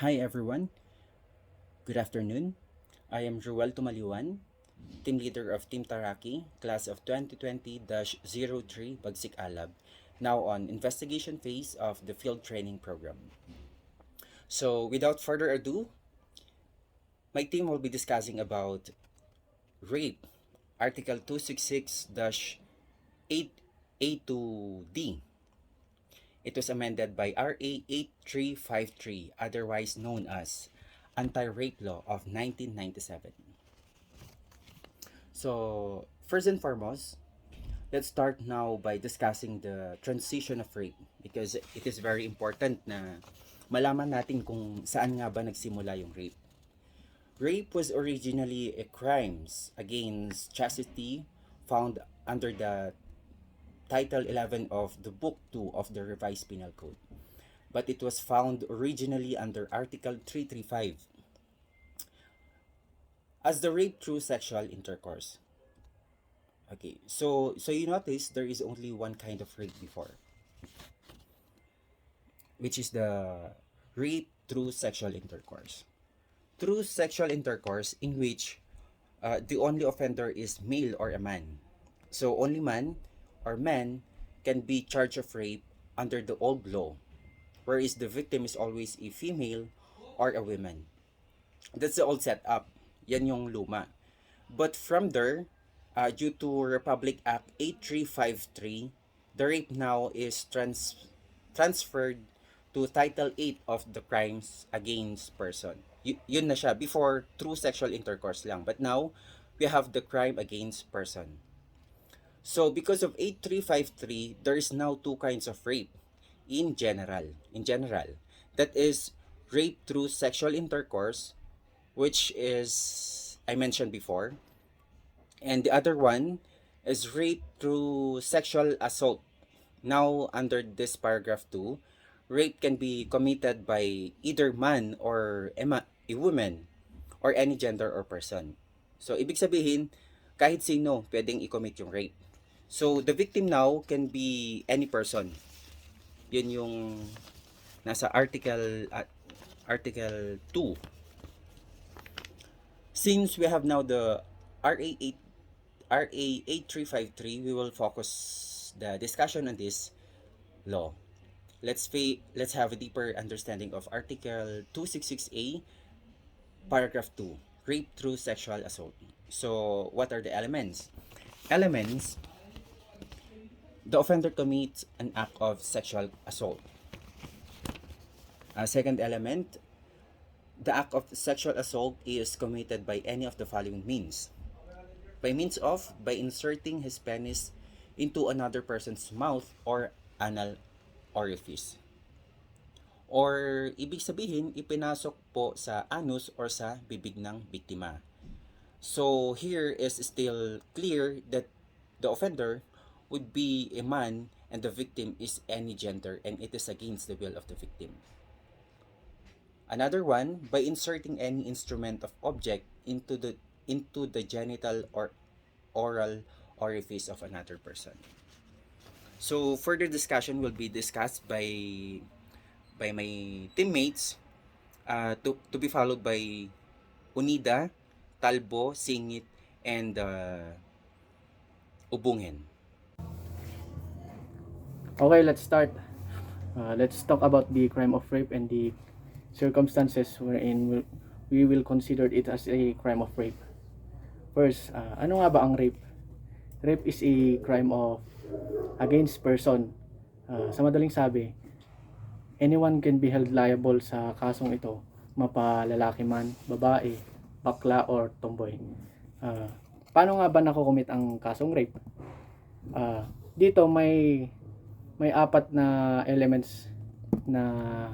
Hi everyone, good afternoon. I am Ruel Tumaliwan, Team Leader of Team Taraki, Class of 2020-03 Bagsik Alab, now on investigation phase of the field training program. So without further ado, my team will be discussing about rape, Article 266-8A2D. It was amended by RA 8353, otherwise known as Anti-Rape Law of 1997. So, first and foremost, let's start now by discussing the transition of rape because it is very important na malaman natin kung saan nga ba nagsimula yung rape. Rape was originally a crimes against chastity found under the Title 11 of the Book 2 of the Revised Penal Code. But it was found originally under Article 335 as the rape through sexual intercourse. Okay, so you notice there is only one kind of rape before, which is the rape through sexual intercourse. Through sexual intercourse in which the only offender is male or a man. So only man or men can be charged of rape under the old law, whereas the victim is always a female or a woman. That's the old setup. Yan yung luma. But from there, due to Republic Act 8353, the rape now is transferred to Title 8 of the Crimes Against Person. Yun na siya. Before, through sexual intercourse lang. But now, we have the crime against person. So, because of 8353, there is now two kinds of rape in general. That is rape through sexual intercourse, which is, I mentioned before. And the other one is rape through sexual assault. Now, under this paragraph 2, rape can be committed by either man or a woman or any gender or person. So, ibig sabihin, kahit sino pwedeng i-commit yung rape. So, the victim now can be any person. Yun yung nasa Article 2. Since we have now the RA 8353, we will focus the discussion on this law. Let's have a deeper understanding of Article 266A, Paragraph 2, rape through sexual assault. So, what are the elements? Elements: the offender commits an act of sexual assault. Second element, the act of sexual assault is committed by any of the following means. By inserting his penis into another person's mouth or anal orifice. Or ibig sabihin, ipinasok po sa anus or sa bibig ng biktima. So here is still clear that the offender would be a man and the victim is any gender, and it is against the will of the victim. Another one, by inserting any instrument of object into the genital or oral orifice of another person. So further discussion will be discussed by my teammates, to be followed by Unida, Talbo, Singit, and Ubungin. Okay, let's start. Let's talk about the crime of rape and the circumstances wherein we will consider it as a crime of rape. First, ano nga ba ang rape? Rape is a crime of against person. Sa madaling sabi, anyone can be held liable sa kasong ito, mapalalaki man, babae, bakla, or tomboy. Paano nga ba nakukumit ang kasong rape? Dito may apat na elements na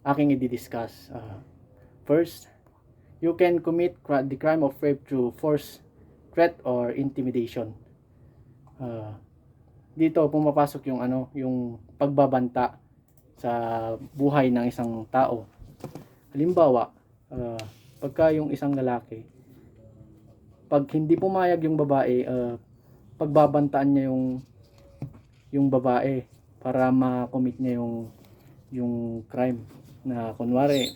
aking i-discuss. First, you can commit the crime of rape through force, threat, or intimidation. Dito pumapasok yung pagbabanta sa buhay ng isang tao. Halimbawa, pagka yung isang lalaki, pag hindi pumayag yung babae, pagbabantaan niya yung babae para ma-commit niya yung crime na kunwari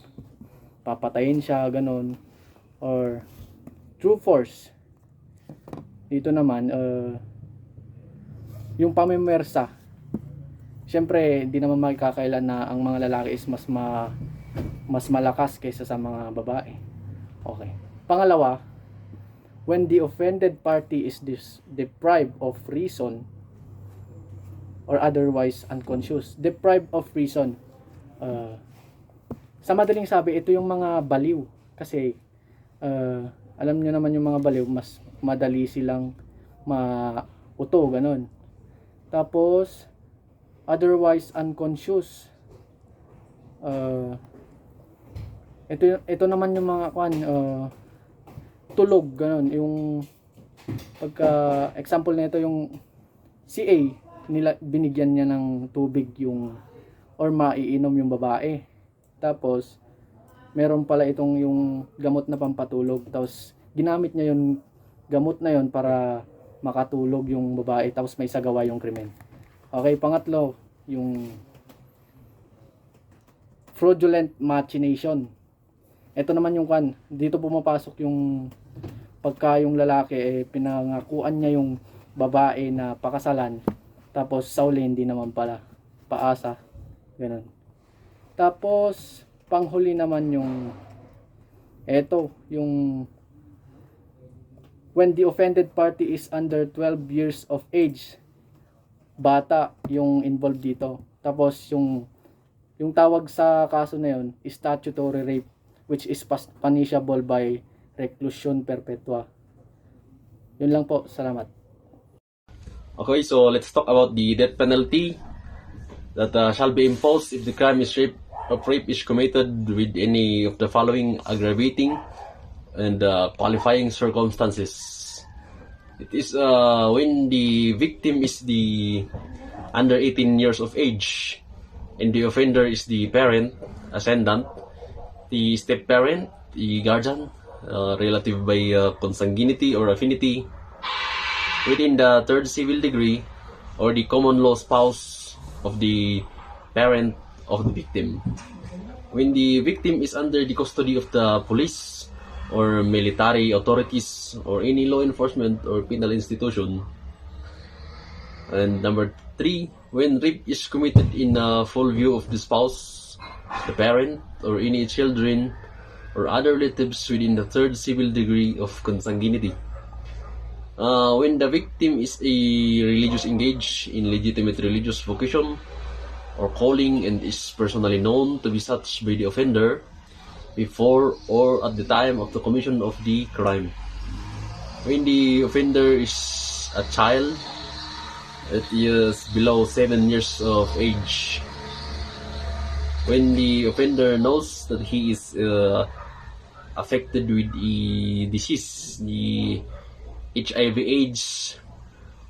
papatayin siya ganon, or true force. Dito naman yung pamimersa, syempre hindi naman magkakailan na ang mga lalaki is mas malakas kaysa sa mga babae. Okay. Pangalawa, when the offended party is deprived of reason or otherwise unconscious. Deprived of reason. Sa madaling sabi, ito yung mga baliw. Kasi, alam nyo naman yung mga baliw, mas madali silang mauto, ganun. Tapos, otherwise unconscious. Ito naman yung mga tulog, ganun. Yung pagka example nito yung si A, binigyan niya ng tubig yung or maiinom yung babae. Tapos meron pala itong yung gamot na pampatulog. Tapos ginamit niya yung gamot na yon para makatulog yung babae, tapos may sagawa yung krimen. Okay, pangatlo, yung fraudulent machination. Ito naman yung dito pumapasok yung pagka yung lalaki pinangakuan niya yung babae na pakasalan, tapos sa uli hindi naman pala, paasa, ganun. Tapos panghuli naman yung yung when the offended party is under 12 years of age. Bata yung involved dito. Tapos yung tawag sa kaso na yun, statutory rape, which is punishable by reclusion perpetua. Yun lang po, salamat. Okay, so let's talk about the death penalty that shall be imposed if the crime is rape is committed with any of the following aggravating and qualifying circumstances. It is when the victim is the under 18 years of age and the offender is the parent, ascendant, the step parent, the guardian, relative by consanguinity or affinity, within the third civil degree, or the common law spouse of the parent of the victim. When the victim is under the custody of the police or military authorities or any law enforcement or penal institution. And number 3, when rape is committed in full view of the spouse, the parent, or any children or other relatives within the third civil degree of consanguinity. When the victim is a religious engaged in legitimate religious vocation or calling and is personally known to be such by the offender before or at the time of the commission of the crime. When the offender is a child that is below 7 years of age. When the offender knows that he is affected with the disease, the HIV/AIDS,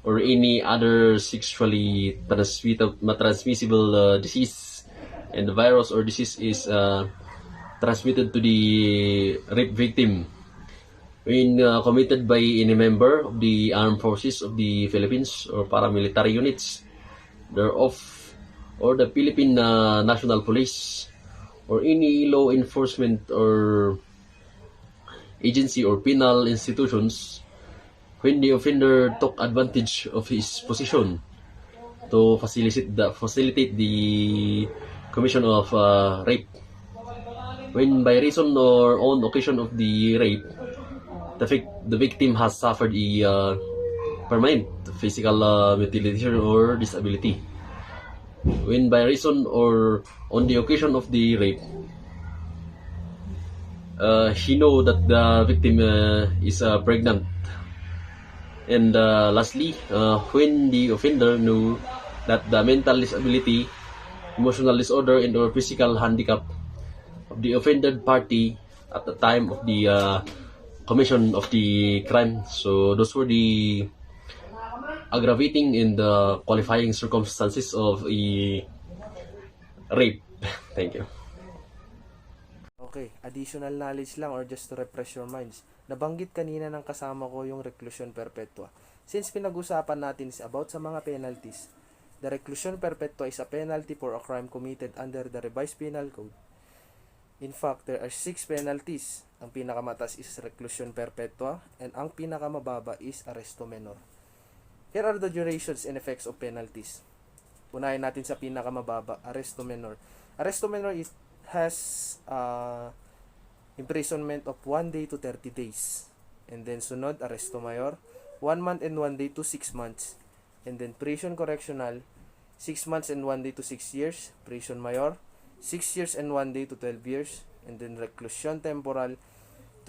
or any other sexually transmissible disease, and the virus or disease is transmitted to the rape victim. When committed by any member of the armed forces of the Philippines or paramilitary units thereof, or the Philippine National Police, or any law enforcement or agency or penal institutions, when the offender took advantage of his position to facilitate the commission of rape. When by reason or on occasion of the rape, the victim has suffered a permanent physical mutilation or disability. When by reason or on the occasion of the rape, he know that the victim is pregnant. And lastly, when the offender knew that the mental disability, emotional disorder, and or physical handicap of the offended party at the time of the commission of the crime. So those were the aggravating and qualifying circumstances of a rape. Thank you. Okay, additional knowledge lang or just to refresh your minds. Nabanggit kanina ng kasama ko yung reclusion perpetua. Since pinag-usapan natin is about sa mga penalties, The reclusion perpetua is a penalty for a crime committed under the revised penal code. In fact, there are 6 penalties. Ang pinakamataas is reclusion perpetua and ang pinakamababa is arresto menor. Here are the durations and effects of penalties. Unahin natin sa pinakamababa, arresto menor. Arresto menor has imprisonment of 1 day to 30 days. And then sunod, arresto mayor, 1 month and 1 day to 6 months. And then prison correctional, 6 months and 1 day to 6 years. Prison mayor, 6 years and 1 day to 12 years. And then reclusion temporal,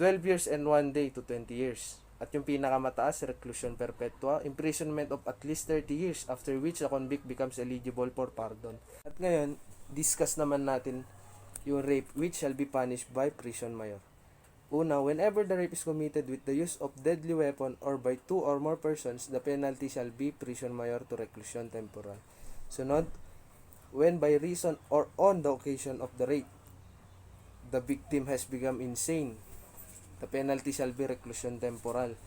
12 years and 1 day to 20 years. At yung pinakamataas, reclusion perpetua, imprisonment of at least 30 years, after which the convict becomes eligible for pardon. At ngayon, discuss naman natin yung rape which shall be punished by prison mayor. Una, whenever the rape is committed with the use of deadly weapon or by 2 or more persons, the penalty shall be prison mayor to reclusion temporal. Sunod, when by reason or on the occasion of the rape, the victim has become insane, the penalty shall be reclusion temporal.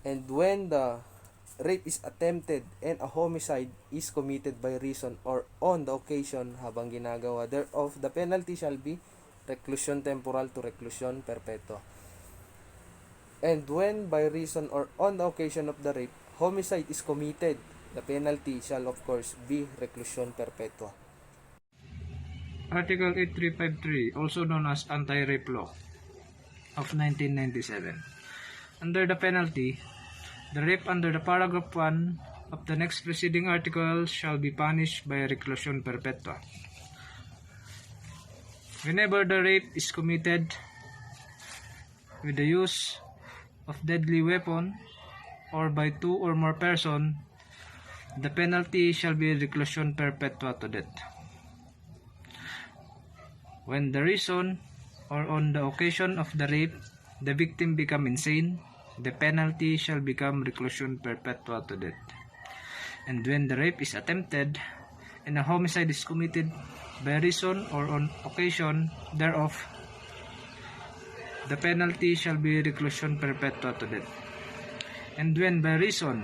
And when the rape is attempted and a homicide is committed by reason or on the occasion habang ginagawa thereof, the penalty shall be reclusion temporal to reclusion perpetua. And when by reason or on the occasion of the rape, homicide is committed, the penalty shall of course be reclusion perpetua. Article 8353, also known as Anti-Rape Law of 1997. Under the penalty, the rape under the paragraph 1 of the next preceding article shall be punished by reclusion perpetua. Whenever the rape is committed with the use of deadly weapon or by 2 or more persons, the penalty shall be reclusion perpetua to death. When the reason or on the occasion of the rape, the victim become insane, the penalty shall become reclusion perpetua to death. And when the rape is attempted and a homicide is committed by reason or on occasion thereof, the penalty shall be reclusion perpetua to death. And when by reason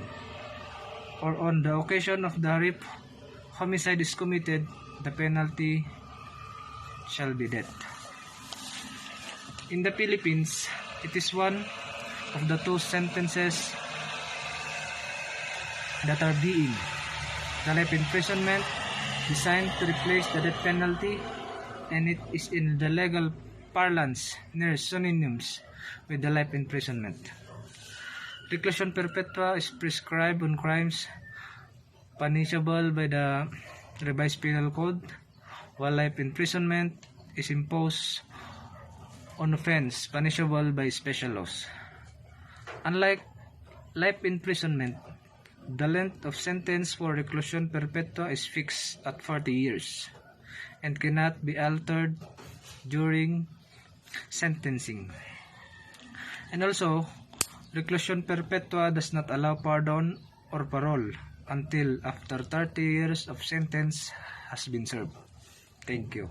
or on the occasion of the rape, homicide is committed, the penalty shall be death. In the Philippines, it is one of the 2 sentences that are being the life imprisonment, designed to replace the death penalty, and it is in the legal parlance near synonyms with the life imprisonment. Reclusion perpetua is prescribed on crimes punishable by the revised penal code, while life imprisonment is imposed on offense punishable by special laws. Unlike life imprisonment, the length of sentence for reclusion perpetua is fixed at 40 years and cannot be altered during sentencing. And also, reclusion perpetua does not allow pardon or parole until after 30 years of sentence has been served. Thank you.